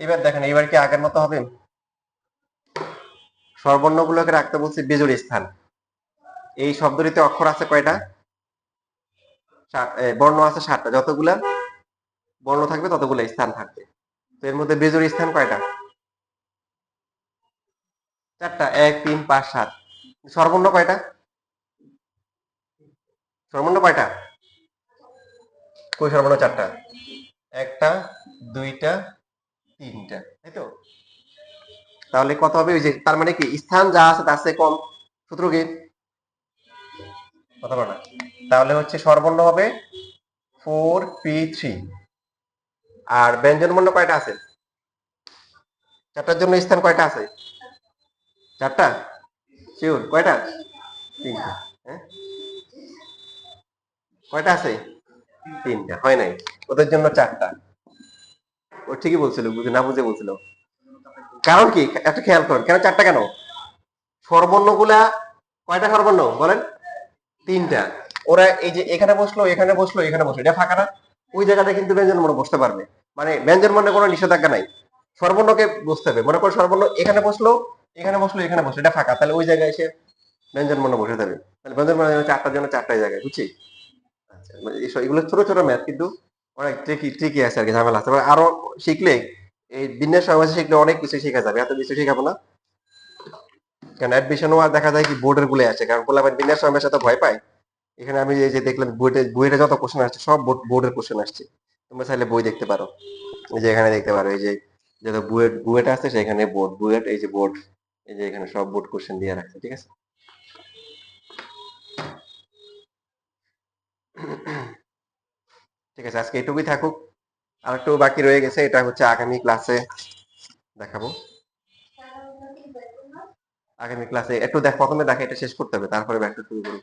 এবার দেখেন, এবার কি আগের মতো হবে? স্বরবর্ণগুলোকে রাখতে বলছি বেজোড় স্থান। এই শব্দটিতে অক্ষর আছে কয়টা? বর্ণ আছে 7টা। যতগুলা বর্ণ থাকবে ততগুলো স্থান থাকবে। তো এর মধ্যে বেজোড় স্থান কয়টা? 4টা। 1, 3, 5, 7। স্বরবর্ণ কয়টা? স্বরবর্ণ কয়টা? কই স্বরবর্ণ 4টা। 1টা, 2টা, 3টা, তাই তো? তাহলে কত হবে? ওই যে তার মানে কি স্থান যা আছে তার চেয়ে কম। সূত্র কি? কথা বলো না। তাহলে হচ্ছে স্বরবর্ণ হবে 4p3। আর ব্যঞ্জন বর্ণ কয়টা আছে? 4টার জন্য স্থান কয়টা আছে? 4টা। শিওর? কয়টা? 3টা। হ্যাঁ, কয়টা আছে? 3টা। হয় নাই, ওদের জন্য 4টা। ও ঠিকই বলছিল, বুঝে না বুঝে বলছিল। কারণ কি একটা খেয়াল করেন, কেন 4টা কেন? স্বরবর্ণ গুলা কয়টা স্বরবর্ণ বলেন? 3টা। ওরা এই যে এখানে বসলো, এখানে বসলো, এখানে বসলো, এটা ফাঁকা না? ওই জায়গাটা কিন্তু ব্যঞ্জন বর্ণ বসতে পারবে। মানে ব্যঞ্জন বর্ণে কোনো নিষেধাজ্ঞা নাই। স্বরবর্ণকে বসতে হবে। মনে করো স্বরবর্ণ এখানে বসলো, এখানে বসলো, এখানে বসলো, এটা ফাঁকা, তাহলে ওই জায়গায় এসে ব্যঞ্জন বর্ণ বসে যাবে। তাহলে ব্যঞ্জন বর্ণ 4টার জন্য 4টাই জায়গায়, বুঝছি? আচ্ছা, মানে এগুলো ছোট ছোট ম্যাথ, কিন্তু অনেক ট্রিকি ট্রিকি আছে আর কি, ঝামেলা আছে। আরো শিখলে, এই বিন্যাস সমাজে শিখলে অনেক কিছু শেখা যাবে। এত কিছু শেখাবো না, কারণ অ্যাডমিশনও আর দেখা যায় কি বোর্ডের গুলো আছে, কারণ পোলাপান বিন্যাস সমাজের সাথে ভয় পায়। এখানে আমি এই যে দেখলাম বইটা যত কোশ্চেন আসছে সব বোর্ডের কোশ্চেন আসছে। তোমরা চাইলে বই দেখতে পারো, এই যে এখানে দেখতে পারো, এই যে যত বুয়েট আছে সেখানে বোর্ড, বুয়েট এই যে বোর্ড, এই যে এখানে সব বোর্ড কোশ্চেন দিয়ে রাখছে, ঠিক আছে? ঠিক আছে, আজকে এটুকুই থাকুক। আর একটু বাকি রয়ে গেছে, এটা হচ্ছে আগামী ক্লাসে দেখাবো। আগামী ক্লাসে একটু প্রথমে দেখা এটা শেষ করতে হবে, তারপরে ব্যাকটা শুরু করবো।